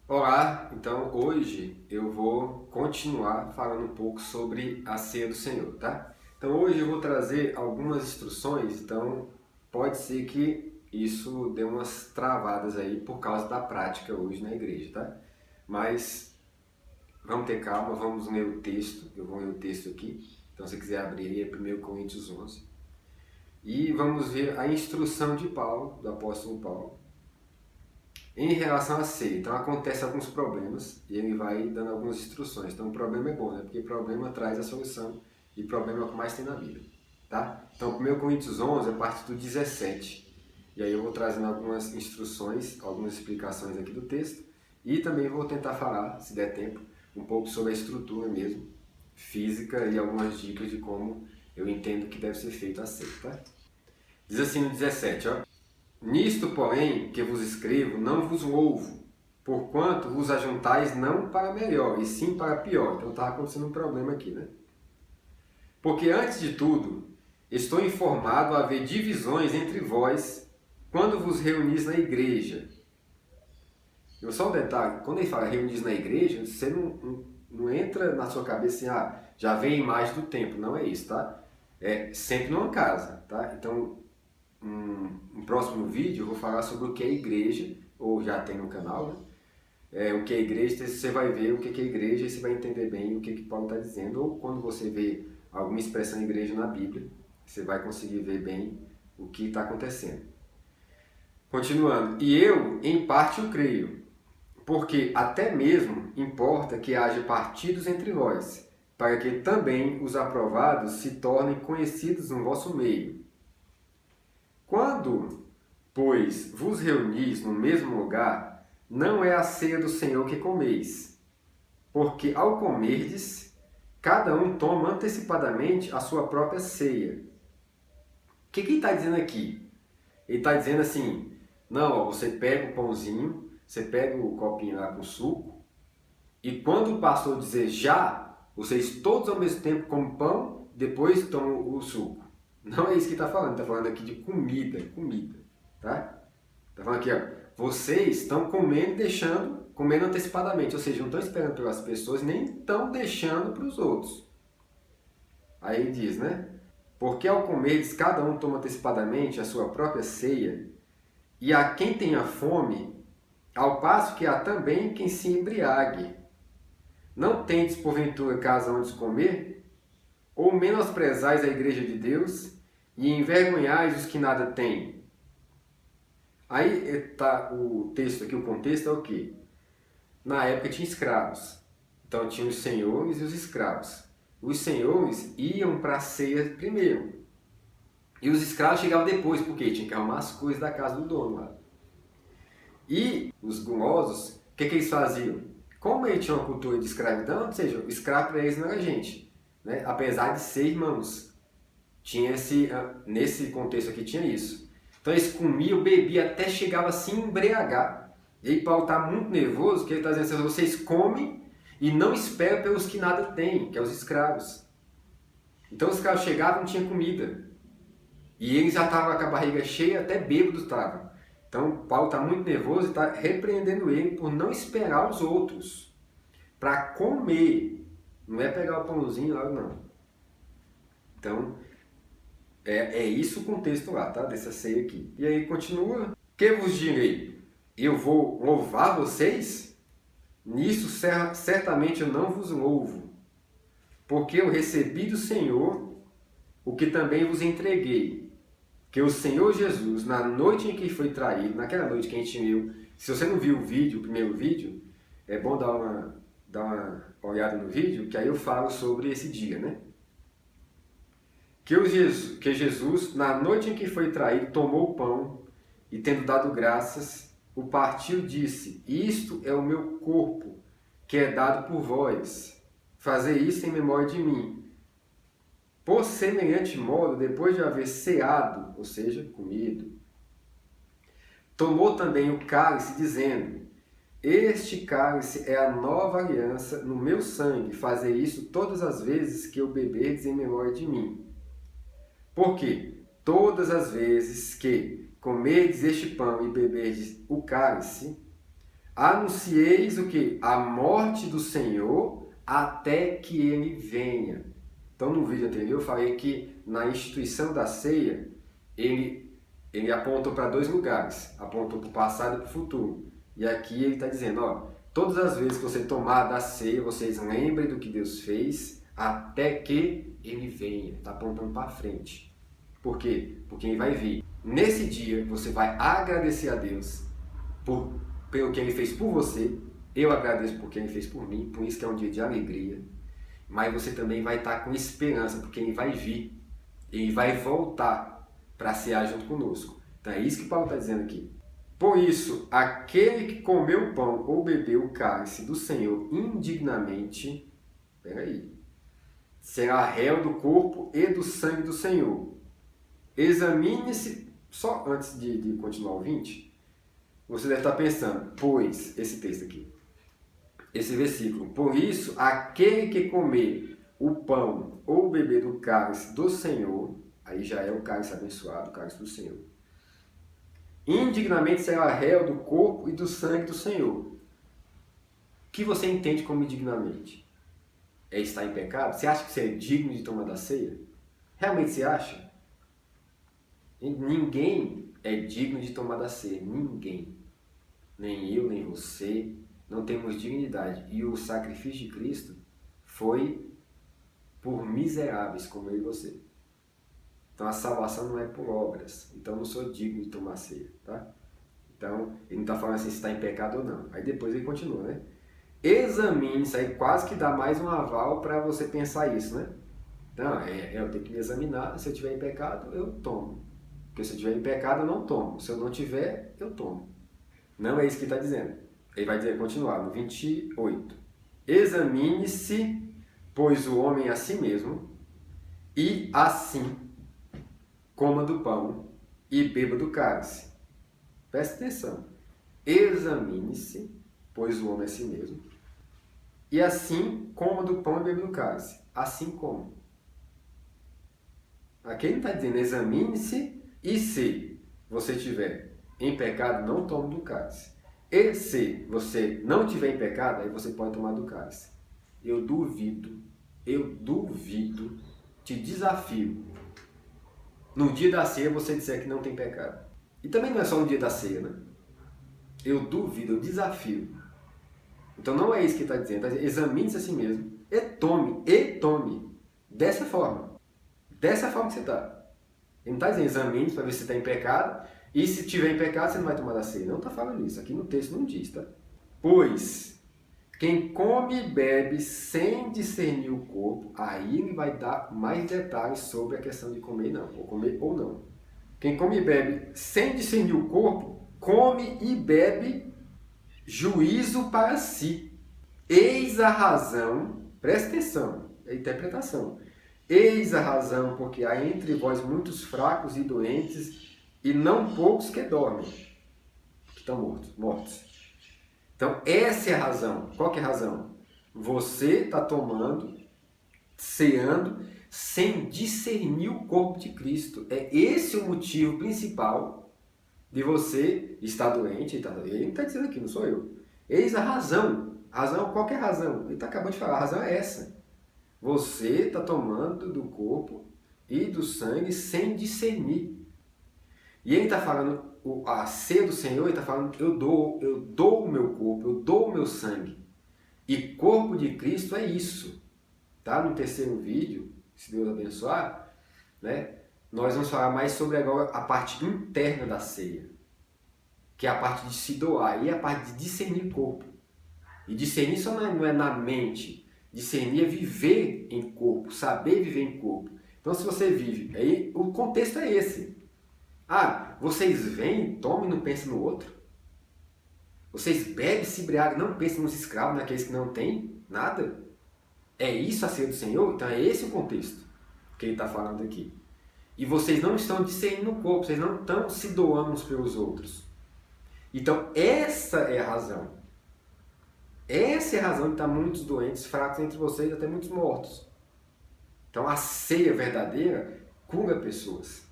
Olá, então hoje eu vou continuar falando um pouco sobre a ceia do Senhor, tá? Então hoje eu vou trazer algumas instruções, então pode ser que isso dê umas travadas aí por causa da prática hoje na igreja, tá? Mas vamos ter calma, vamos ler o texto, eu vou ler o texto aqui, então se você quiser abrir aí é 1 Coríntios 11, e vamos ver a instrução de Paulo, do apóstolo Paulo, em relação à ceia. Então acontece alguns problemas e ele vai dando algumas instruções. Então o problema é bom, né? Porque problema traz a solução e problema é o que mais tem na Bíblia, tá? Então 1 Coríntios 11, a partir do 17. E aí eu vou trazendo algumas instruções, algumas explicações aqui do texto e também vou tentar falar, se der tempo, um pouco sobre a estrutura mesmo, física e algumas dicas de como eu entendo que deve ser feito a ceia, tá? Diz assim no 17, ó. Nisto, porém, que vos escrevo, não vos louvo, porquanto vos ajuntais não para melhor, e sim para pior. Então está acontecendo um problema aqui, né? Porque antes de tudo, estou informado a haver divisões entre vós quando vos reunis na igreja. Eu só um detalhe, quando ele fala reunis na igreja, você não entra na sua cabeça assim, já vem a imagem do templo. Não é isso, tá? É sempre numa casa, tá? Então, um próximo vídeo eu vou falar sobre o que é igreja, ou já tem no canal, né? O que é igreja, você vai ver o que é igreja e você vai entender bem o que Paulo está dizendo, ou quando você vê alguma expressão igreja na Bíblia, você vai conseguir ver bem o que está acontecendo. Continuando, e eu, em parte, o creio, porque até mesmo importa que haja partidos entre vós, para que também os aprovados se tornem conhecidos no vosso meio. Quando, pois, vos reunis no mesmo lugar, não é a ceia do Senhor que comeis, porque ao comerdes, cada um toma antecipadamente a sua própria ceia. O que ele está dizendo aqui? Ele está dizendo assim, não, ó, você pega o pãozinho, você pega o copinho lá com suco, e quando o pastor dizer já, vocês todos ao mesmo tempo comem pão, depois tomam o suco. Não é isso que está falando, está falando aqui de comida, tá? Está falando aqui, ó, vocês estão comendo e deixando, comendo antecipadamente, ou seja, não estão esperando pelas pessoas, nem estão deixando para os outros. Aí ele diz, né? Porque ao comerdes, cada um toma antecipadamente a sua própria ceia, e a quem tenha fome, ao passo que há também quem se embriague. Não tendes, porventura, casa onde comer? Ou menosprezais a igreja de Deus e envergonhais os que nada têm? Aí está o texto aqui, o contexto é o quê? Na época tinha escravos. Então tinha os senhores e os escravos. Os senhores iam para a ceia primeiro. E os escravos chegavam depois, porque tinha que arrumar as coisas da casa do dono lá. E os gulosos, o que eles faziam? Como eles tinham uma cultura de escravidão, ou seja, o escravo para eles não era gente, né? Apesar de ser irmãos. Tinha nesse contexto aqui tinha isso. Então eles comiam, bebiam, até chegava a se embriagar. E aí Paulo está muito nervoso, porque ele está dizendo assim, vocês comem e não esperam pelos que nada têm, que é os escravos. Então os escravos chegavam e não tinha comida. E eles já estavam com a barriga cheia, até bêbados estavam. Então Paulo está muito nervoso e está repreendendo ele por não esperar os outros para comer. Não é pegar o pãozinho lá, não. Então, é isso o contexto lá, tá? Dessa ceia aqui. E aí continua. Que vos direi? Eu vou louvar vocês? Nisso certamente eu não vos louvo, porque eu recebi do Senhor o que também vos entreguei. Que o Senhor Jesus, na noite em que foi traído, naquela noite que a gente viu, se você não viu o vídeo, o primeiro vídeo, é bom dar uma olhada no vídeo, que aí eu falo sobre esse dia, né? Que Jesus, na noite em que foi traído, tomou o pão e, tendo dado graças, o partiu e disse: Isto é o meu corpo, que é dado por vós. Fazei isso em memória de mim. Por semelhante modo, depois de haver ceado, ou seja, comido, tomou também o cálice, dizendo: Este cálice é a nova aliança no meu sangue. Fazei isso todas as vezes que eu beberdes em memória de mim. Porque todas as vezes que comerdes este pão e beberdes o cálice, anuncieis o quê? A morte do Senhor até que ele venha. Então, no vídeo anterior, eu falei que na instituição da ceia, ele apontou para dois lugares. Apontou para o passado e para o futuro. E aqui ele está dizendo, ó, todas as vezes que você tomar da ceia, vocês lembrem do que Deus fez até que ele venha. Está apontando para frente. Por quê? Porque ele vai vir. Nesse dia, você vai agradecer a Deus pelo que ele fez por você. Eu agradeço por que ele fez por mim, por isso que é um dia de alegria. Mas você também vai estar com esperança, porque ele vai vir. Ele vai voltar para cear junto conosco. Então é isso que Paulo está dizendo aqui. Por isso, aquele que comeu o pão ou bebeu o cálice do Senhor indignamente, será réu do corpo e do sangue do Senhor. Examine-se, só antes de continuar o 20, você deve estar pensando, pois, esse texto aqui, esse versículo, por isso, aquele que comer o pão ou beber do cálice do Senhor, aí já é o cálice abençoado, o cálice do Senhor, indignamente será réu do corpo e do sangue do Senhor. O que você entende como indignamente? É estar em pecado? Você acha que você é digno de tomar da ceia? Realmente você acha? Ninguém é digno de tomar da ceia. Ninguém. Nem eu, nem você. Não temos dignidade. E o sacrifício de Cristo foi por miseráveis como eu e você. Então a salvação não é por obras. Então eu não sou digno de tomar ceia. Tá? Então ele não está falando assim se está em pecado ou não. Aí depois ele continua, né? Examine, isso aí quase que dá mais um aval para você pensar isso, né? Então, eu tenho que me examinar. Se eu estiver em pecado, eu tomo. Porque se eu estiver em pecado, eu não tomo. Se eu não tiver, eu tomo. Não é isso que ele está dizendo. Ele vai dizer, continuar, no 28. Examine-se, pois o homem a si mesmo, e assim coma do pão e beba do cálice. Preste atenção. Examine-se, pois o homem a si mesmo, e assim coma do pão e beba do cálice. Assim como. Aqui ele está dizendo, examine-se, e se você estiver em pecado, não tome do cálice. E se você não estiver em pecado, aí você pode tomar do cálice. Eu duvido, te desafio, no dia da ceia você disser que não tem pecado. E também não é só no dia da ceia, né? Eu duvido, eu desafio. Então não é isso que ele está dizendo. Examine-se a si mesmo e tome. Dessa forma. Dessa forma que você está. Ele não está dizendo examine para ver se você está em pecado, e se tiver em pecado você não vai tomar da ceia. Não está falando isso. Aqui no texto não diz, tá? Pois quem come e bebe sem discernir o corpo, aí ele vai dar mais detalhes sobre a questão de comer não, ou comer ou não. Quem come e bebe sem discernir o corpo, come e bebe juízo para si. Eis a razão, presta atenção, é a interpretação. Eis a razão, porque há entre vós muitos fracos e doentes, e não poucos que dormem, que estão mortos. Então, essa é a razão. Qual que é a razão? Você está tomando, ceando, sem discernir o corpo de Cristo. É esse o motivo principal de você estar doente. Ele não está dizendo aqui, não sou eu. Eis a razão. Qual que é a razão? Ele está acabando de falar, a razão é essa. Você está tomando do corpo e do sangue sem discernir. E ele está falando, a ceia do Senhor, ele está falando, eu dou o meu corpo, eu dou o meu sangue. E corpo de Cristo é isso. Tá? No terceiro vídeo, se Deus abençoar, né, nós vamos falar mais sobre agora a parte interna da ceia. Que é a parte de se doar e a parte de discernir corpo. E discernir só não é na mente. Discernir é viver em corpo, saber viver em corpo. Então, se você vive, aí o contexto é esse. Vocês vêm, tomem e não pensem no outro. Vocês bebem, se embriagam, não pensem nos escravos, naqueles que não têm nada. É isso a ceia do Senhor? Então é esse o contexto que ele está falando aqui. E vocês não estão discernindo o corpo, vocês não estão se doando uns pelos outros. Então essa é a razão. Essa é a razão de estar muitos doentes, fracos entre vocês, até muitos mortos. Então a ceia verdadeira cura pessoas.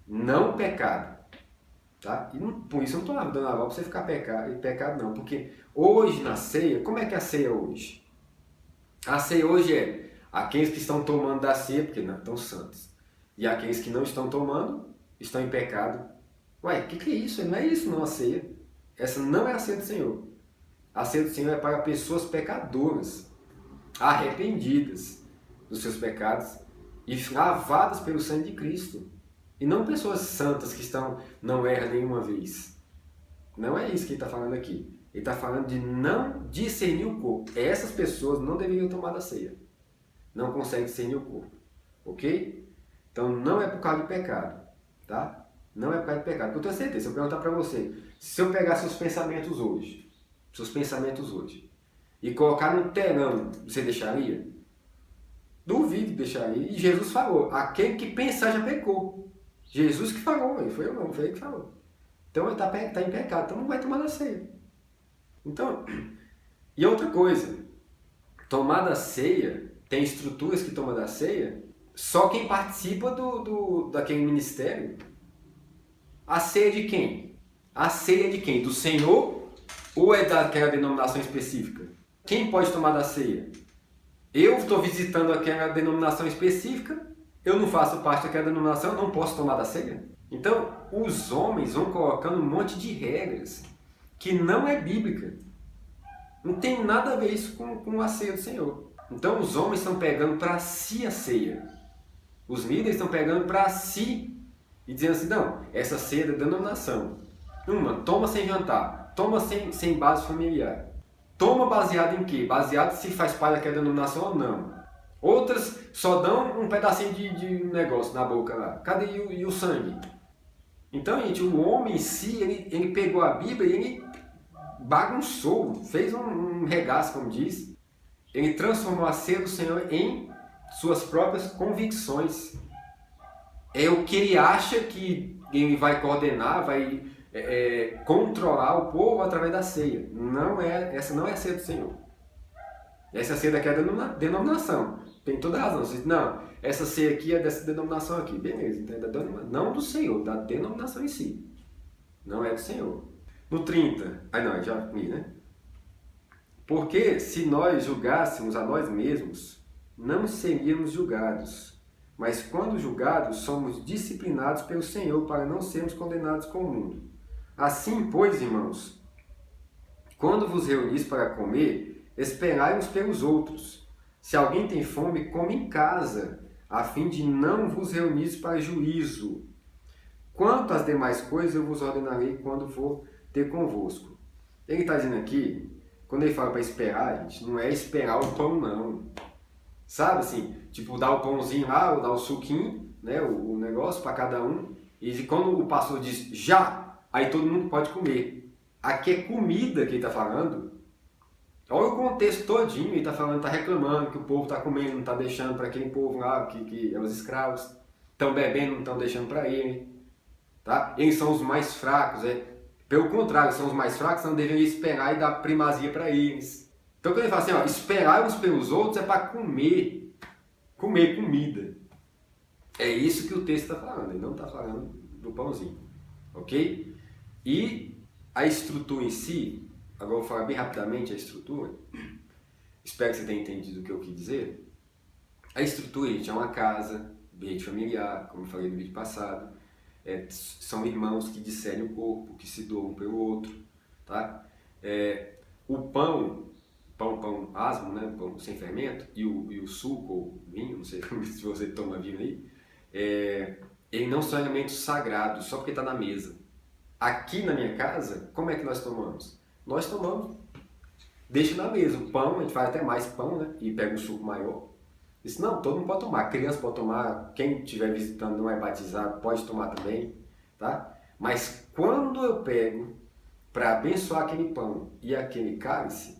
Não pecado. Tá? E por isso eu não estou dando aval para você ficar pecado, não. Porque hoje na ceia, como é que é a ceia hoje? A ceia hoje é aqueles que estão tomando da ceia, porque não estão santos. E aqueles que não estão tomando, estão em pecado. Ué, o que é isso? Não é isso não a ceia. Essa não é a ceia do Senhor. A ceia do Senhor é para pessoas pecadoras, arrependidas dos seus pecados e lavadas pelo sangue de Cristo. E não pessoas santas que não erram nenhuma vez. Não é isso que ele está falando aqui. Ele está falando de não discernir o corpo. Essas pessoas não deveriam tomar da ceia. Não conseguem discernir o corpo. Ok? Então não é por causa do pecado. Tá? Não é por causa do pecado. Porque eu tenho certeza, se eu perguntar para você, se eu pegar seus pensamentos hoje, e colocar no telão, você deixaria? Duvido deixaria. E Jesus falou, aquele que pensar já pecou. Jesus que falou, foi eu não, foi ele que falou. Então ele está em pecado, então não vai tomar da ceia. Então, e outra coisa, tomar da ceia, tem estruturas que tomam da ceia, só quem participa daquele ministério. A ceia de quem? A ceia de quem? Do Senhor ou é daquela denominação específica? Quem pode tomar da ceia? Eu estou visitando aquela denominação específica, eu não faço parte daquela denominação, eu não posso tomar da ceia? Então, os homens vão colocando um monte de regras que não é bíblica. Não tem nada a ver isso com a ceia do Senhor. Então, os homens estão pegando para si a ceia. Os líderes estão pegando para si e dizendo assim, não, essa ceia é da denominação. Uma, toma sem jantar, toma sem base familiar. Toma baseado em quê? Baseado se faz parte daquela denominação ou não. Outras só dão um pedacinho de negócio na boca lá. Cadê e o sangue? Então, gente, o homem em si, ele pegou a Bíblia e ele bagunçou, fez um regaço, como diz. Ele transformou a ceia do Senhor em suas próprias convicções. É o que ele acha que ele vai coordenar, vai controlar o povo através da ceia. Essa não é a ceia do Senhor. Essa é a ceia daquela denominação. Tem toda a razão. Você diz, não, essa ceia aqui é dessa denominação aqui. Beleza, então é da não do Senhor, da denominação em si. Não é do Senhor. No 30, já li, né? Porque se nós julgássemos a nós mesmos, não seríamos julgados. Mas quando julgados, somos disciplinados pelo Senhor para não sermos condenados com o mundo. Assim, pois, irmãos, quando vos reunis para comer, esperai uns pelos outros. Se alguém tem fome, come em casa, a fim de não vos reunir para juízo. Quanto às demais coisas, eu vos ordenarei quando for ter convosco. Ele está dizendo aqui, quando ele fala para esperar, gente, não é esperar o pão, não. Sabe assim, tipo, dar o pãozinho lá, ou dar o suquinho, né, o negócio para cada um. E quando o pastor diz já, aí todo mundo pode comer. Aqui é comida que ele está falando. Olha o contexto todinho, ele está falando, está reclamando que o povo está comendo, não está deixando para aquele povo lá, que é os escravos. Estão bebendo, não estão deixando para ele. Tá? Eles são os mais fracos. Pelo contrário, são os mais fracos, não deveriam esperar e dar primazia para eles. Então quando ele fala assim, esperar uns pelos outros é para comer comida. É isso que o texto está falando, ele não está falando do pãozinho. Ok? E a estrutura em si, agora eu vou falar bem rapidamente a estrutura, espero que você tenha entendido o que eu quis dizer. A estrutura, gente, é uma casa, ambiente familiar, como eu falei no vídeo passado, são irmãos que discernem o corpo, que se doam pelo outro, tá? O pão asmo, né? Pão sem fermento, e o suco, ou vinho, não sei se você toma vinho aí, eles não são alimentos sagrados, só porque está na mesa. Aqui na minha casa, como é que nós tomamos? Nós tomamos, deixa na mesa, o pão, a gente faz até mais pão, né? E pega um suco maior. Isso não, todo mundo pode tomar, a criança pode tomar, quem estiver visitando não é batizado pode tomar também, tá? Mas quando eu pego para abençoar aquele pão e aquele cálice,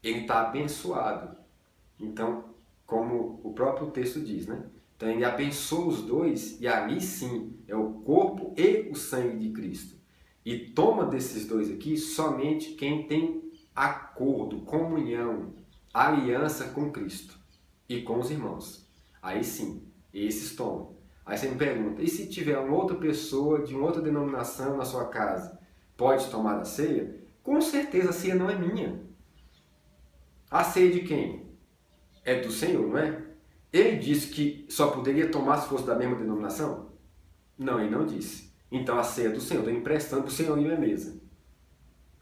ele está abençoado. Então, como o próprio texto diz, né? Então ele abençoa os dois e ali sim é o corpo e o sangue de Cristo. E toma desses dois aqui somente quem tem acordo, comunhão, aliança com Cristo e com os irmãos. Aí sim, esses tomam. Aí você me pergunta, e se tiver uma outra pessoa de uma outra denominação na sua casa, pode tomar a ceia? Com certeza a ceia não é minha. A ceia de quem? É do Senhor, não é? Ele disse que só poderia tomar se fosse da mesma denominação? Não, ele não disse. Então a ceia é do Senhor, estou emprestando para o Senhor em minha mesa.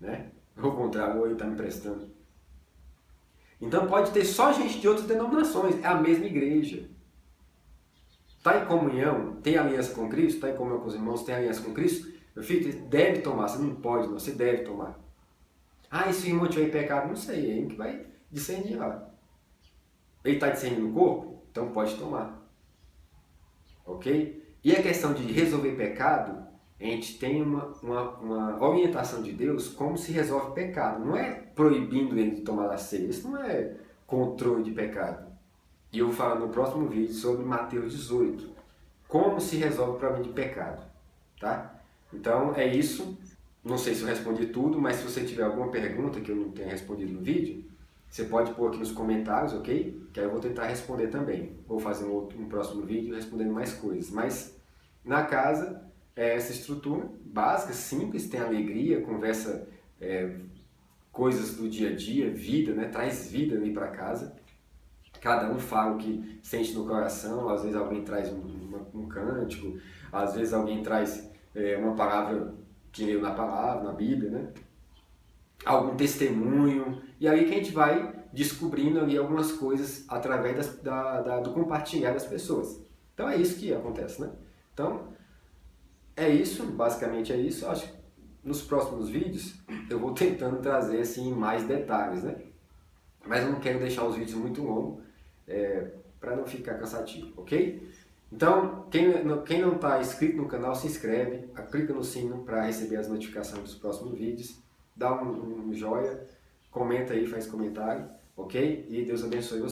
Né? Ao contrário, ele está me emprestando. Então pode ter só gente de outras denominações, é a mesma igreja. Está em comunhão, tem aliança com Cristo, está em comunhão com os irmãos, tem aliança com Cristo, meu filho, você deve tomar, você não pode, não, você deve tomar. Ah, e se o irmão tiver em pecado? Não sei, é ele que vai discernir lá. Ele está discernindo o corpo? Então pode tomar. Ok? E a questão de resolver pecado, a gente tem uma orientação de Deus como se resolve pecado. Não é proibindo ele de tomar a ceia, isso não é controle de pecado. E eu vou falar no próximo vídeo sobre Mateus 18, como se resolve o problema de pecado. Tá? Então é isso. Não sei se eu respondi tudo, mas se você tiver alguma pergunta que eu não tenha respondido no vídeo, você pode pôr aqui nos comentários, ok? Que aí eu vou tentar responder também. Vou fazer um próximo vídeo respondendo mais coisas. Mas na casa é essa estrutura básica, simples, tem alegria, conversa, coisas do dia a dia, vida, né? Traz vida ali para casa. Cada um fala o que sente no coração, às vezes alguém traz um cântico, às vezes alguém traz uma palavra que leu na palavra, na Bíblia, né? Algum testemunho, e aí que a gente vai descobrindo ali algumas coisas através do compartilhar das pessoas. Então é isso que acontece, né? Então é isso, basicamente é isso. Eu acho que nos próximos vídeos eu vou tentando trazer assim mais detalhes, né? Mas eu não quero deixar os vídeos muito longos para não ficar cansativo, ok? Então, quem não está inscrito no canal, se inscreve, clica no sino para receber as notificações dos próximos vídeos, dá um joinha, comenta aí, faz comentário, ok? E Deus abençoe você.